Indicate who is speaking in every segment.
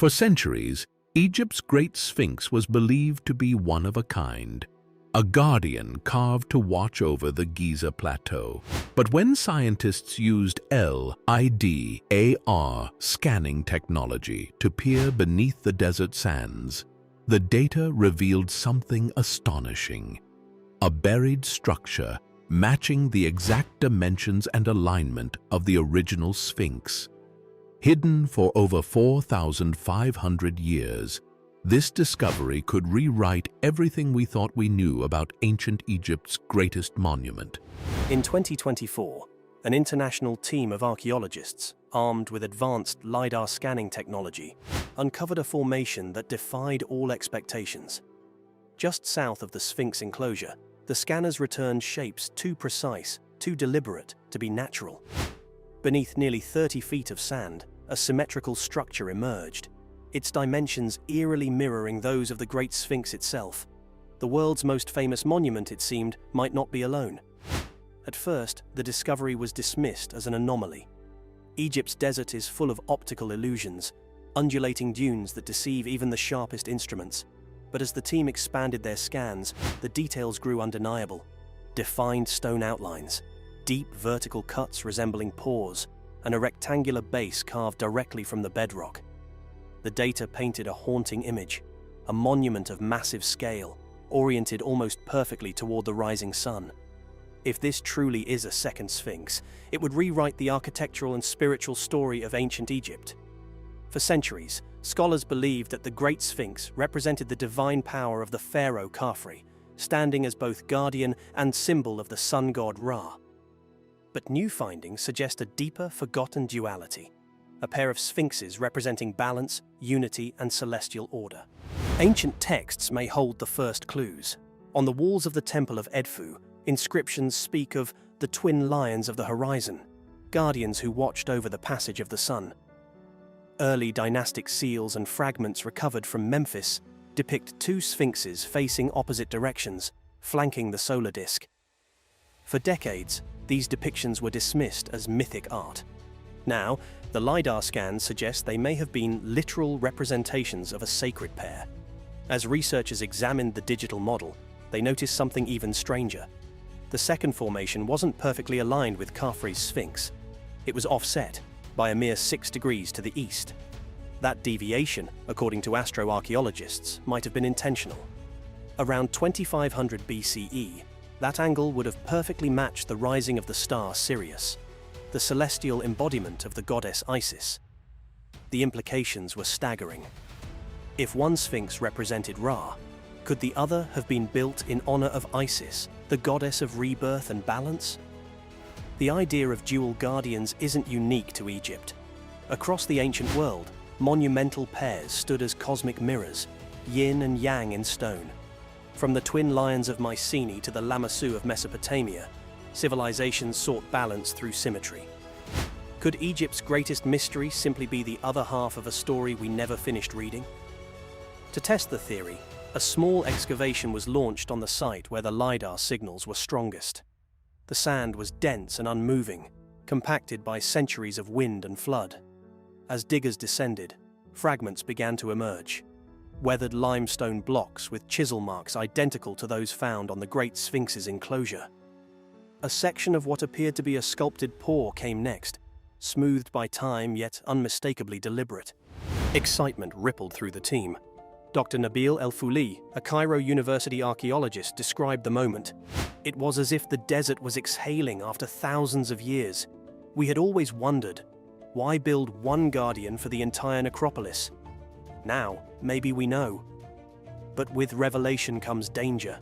Speaker 1: For centuries, Egypt's Great Sphinx was believed to be one of a kind, a guardian carved to watch over the Giza Plateau. But when scientists used LIDAR scanning technology to peer beneath the desert sands, the data revealed something astonishing: a buried structure matching the exact dimensions and alignment of the original Sphinx. Hidden for over 4,500 years, this discovery could rewrite everything we thought we knew about ancient Egypt's greatest monument.
Speaker 2: In 2024, an international team of archaeologists, armed with advanced LIDAR scanning technology, uncovered a formation that defied all expectations. Just south of the Sphinx enclosure, the scanners returned shapes too precise, too deliberate to be natural. Beneath nearly 30 feet of sand, a symmetrical structure emerged, its dimensions eerily mirroring those of the Great Sphinx itself. The world's most famous monument, it seemed, might not be alone. At first, the discovery was dismissed as an anomaly. Egypt's desert is full of optical illusions, undulating dunes that deceive even the sharpest instruments. But as the team expanded their scans, the details grew undeniable. Defined stone outlines, deep vertical cuts resembling pores, and a rectangular base carved directly from the bedrock. The data painted a haunting image, a monument of massive scale, oriented almost perfectly toward the rising sun. If this truly is a second Sphinx, it would rewrite the architectural and spiritual story of ancient Egypt. For centuries, scholars believed that the Great Sphinx represented the divine power of the pharaoh Khafre, standing as both guardian and symbol of the sun god Ra. But new findings suggest a deeper, forgotten duality, a pair of sphinxes representing balance, unity, and celestial order. Ancient texts may hold the first clues. On the walls of the Temple of Edfu, inscriptions speak of the twin lions of the horizon, guardians who watched over the passage of the sun. Early dynastic seals and fragments recovered from Memphis depict two sphinxes facing opposite directions, flanking the solar disk. For decades, these depictions were dismissed as mythic art. Now, the LIDAR scans suggest they may have been literal representations of a sacred pair. As researchers examined the digital model, they noticed something even stranger. The second formation wasn't perfectly aligned with Khafre's Sphinx. It was offset by a mere 6 degrees to the east. That deviation, according to astroarchaeologists, might have been intentional. Around 2500 BCE, that angle would have perfectly matched the rising of the star Sirius, the celestial embodiment of the goddess Isis. The implications were staggering. If one Sphinx represented Ra, could the other have been built in honor of Isis, the goddess of rebirth and balance? The idea of dual guardians isn't unique to Egypt. Across the ancient world, monumental pairs stood as cosmic mirrors, yin and yang in stone. From the twin lions of Mycenae to the Lamassu of Mesopotamia, civilizations sought balance through symmetry. Could Egypt's greatest mystery simply be the other half of a story we never finished reading? To test the theory, a small excavation was launched on the site where the LIDAR signals were strongest. The sand was dense and unmoving, compacted by centuries of wind and flood. As diggers descended, fragments began to emerge. Weathered limestone blocks with chisel marks identical to those found on the Great Sphinx's enclosure. A section of what appeared to be a sculpted paw came next, smoothed by time yet unmistakably deliberate. Excitement rippled through the team. Dr. Nabil El-Fouli, a Cairo University archaeologist, described the moment. It was as if the desert was exhaling after thousands of years. We had always wondered, why build one guardian for the entire necropolis? Now, maybe we know. But with revelation comes danger.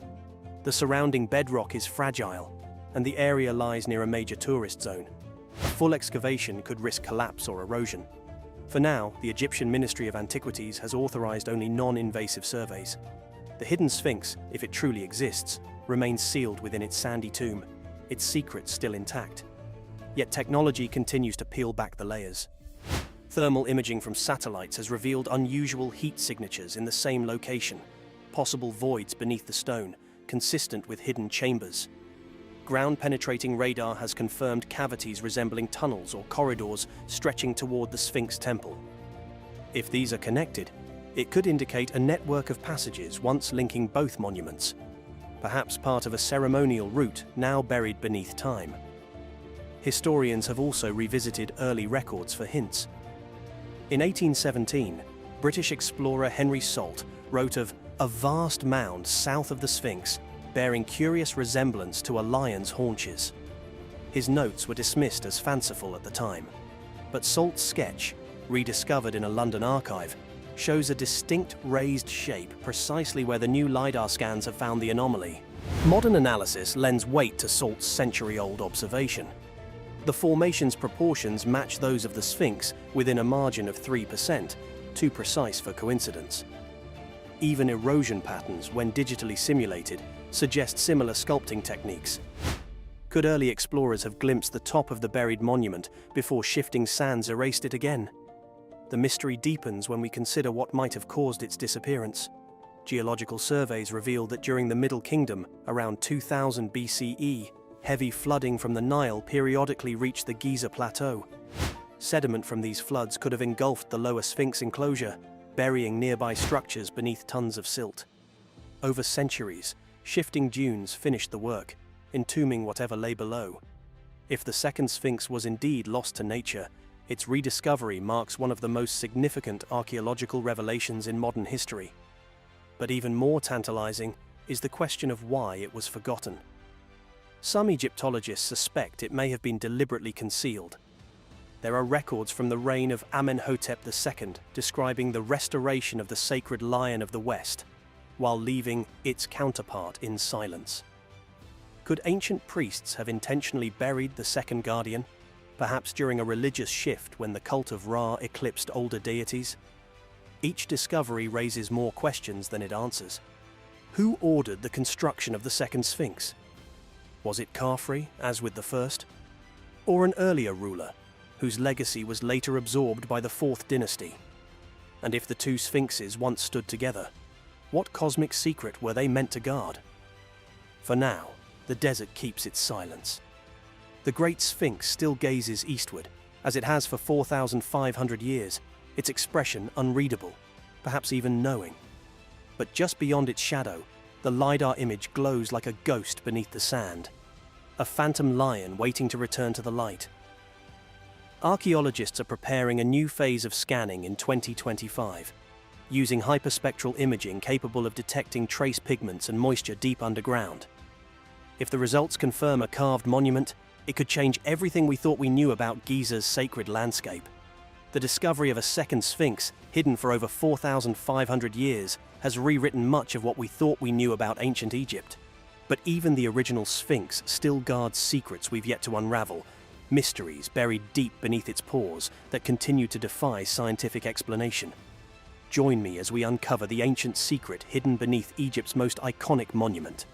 Speaker 2: The surrounding bedrock is fragile, and the area lies near a major tourist zone. A full excavation could risk collapse or erosion. For now, the Egyptian Ministry of Antiquities has authorized only non-invasive surveys. The hidden Sphinx, if it truly exists, remains sealed within its sandy tomb, its secrets still intact. Yet technology continues to peel back the layers. Thermal imaging from satellites has revealed unusual heat signatures in the same location, possible voids beneath the stone, consistent with hidden chambers. Ground-penetrating radar has confirmed cavities resembling tunnels or corridors stretching toward the Sphinx temple. If these are connected, it could indicate a network of passages once linking both monuments, perhaps part of a ceremonial route now buried beneath time. Historians have also revisited early records for hints. In 1817, British explorer Henry Salt wrote of a vast mound south of the Sphinx bearing curious resemblance to a lion's haunches. His notes were dismissed as fanciful at the time, but Salt's sketch, rediscovered in a London archive, shows a distinct raised shape precisely where the new LIDAR scans have found the anomaly. Modern analysis lends weight to Salt's century-old observation. The formation's proportions match those of the Sphinx within a margin of 3%, too precise for coincidence. Even erosion patterns, when digitally simulated, suggest similar sculpting techniques. Could early explorers have glimpsed the top of the buried monument before shifting sands erased it again? The mystery deepens when we consider what might have caused its disappearance. Geological surveys reveal that during the Middle Kingdom, around 2000 BCE, heavy flooding from the Nile periodically reached the Giza Plateau. Sediment from these floods could have engulfed the lower Sphinx enclosure, burying nearby structures beneath tons of silt. Over centuries, shifting dunes finished the work, entombing whatever lay below. If the second Sphinx was indeed lost to nature, its rediscovery marks one of the most significant archaeological revelations in modern history. But even more tantalizing is the question of why it was forgotten. Some Egyptologists suspect it may have been deliberately concealed. There are records from the reign of Amenhotep II describing the restoration of the sacred lion of the West, while leaving its counterpart in silence. Could ancient priests have intentionally buried the second guardian, perhaps during a religious shift when the cult of Ra eclipsed older deities? Each discovery raises more questions than it answers. Who ordered the construction of the second Sphinx? Was it Khafre, as with the first? Or an earlier ruler, whose legacy was later absorbed by the Fourth Dynasty? And if the two Sphinxes once stood together, what cosmic secret were they meant to guard? For now, the desert keeps its silence. The Great Sphinx still gazes eastward, as it has for 4,500 years, its expression unreadable, perhaps even knowing. But just beyond its shadow, the LIDAR image glows like a ghost beneath the sand, a phantom lion waiting to return to the light. Archaeologists are preparing a new phase of scanning in 2025, using hyperspectral imaging capable of detecting trace pigments and moisture deep underground. If the results confirm a carved monument, it could change everything we thought we knew about Giza's sacred landscape. The discovery of a second Sphinx, hidden for over 4,500 years, has rewritten much of what we thought we knew about ancient Egypt. But even the original Sphinx still guards secrets we've yet to unravel, mysteries buried deep beneath its pores that continue to defy scientific explanation. Join me as we uncover the ancient secret hidden beneath Egypt's most iconic monument.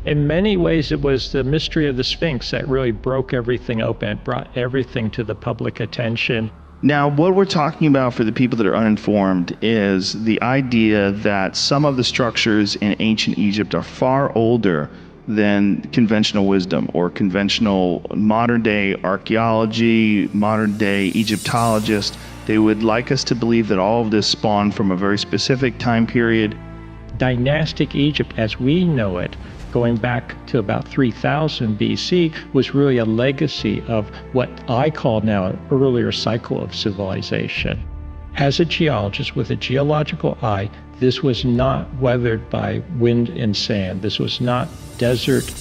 Speaker 3: In many ways, it was the mystery of the Sphinx that really broke everything open, brought everything to the public attention.
Speaker 4: Now, what we're talking about for the people that are uninformed is the idea that some of the structures in ancient Egypt are far older than conventional wisdom or conventional modern-day archaeology, modern-day Egyptologists. They would like us to believe that all of this spawned from a very specific time period.
Speaker 3: Dynastic Egypt, as we know it, going back to about 3000 BC, was really a legacy of what I call now an earlier cycle of civilization. As a geologist with a geological eye, this was not weathered by wind and sand. This was not desert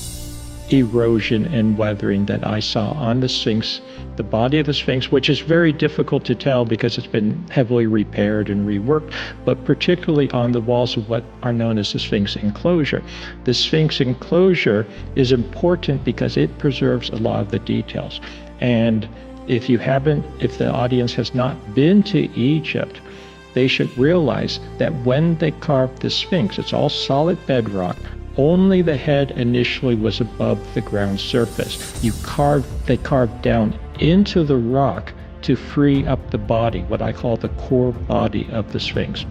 Speaker 3: erosion and weathering that I saw on the Sphinx, the body of the Sphinx, which is very difficult to tell because it's been heavily repaired and reworked, but particularly on the walls of what are known as the Sphinx enclosure. The Sphinx enclosure is important because it preserves a lot of the details. And if the audience has not been to Egypt, they should realize that when they carved the Sphinx, it's all solid bedrock. Only the head initially was above the ground surface. They carved down into the rock to free up the body, what I call the core body of the Sphinx.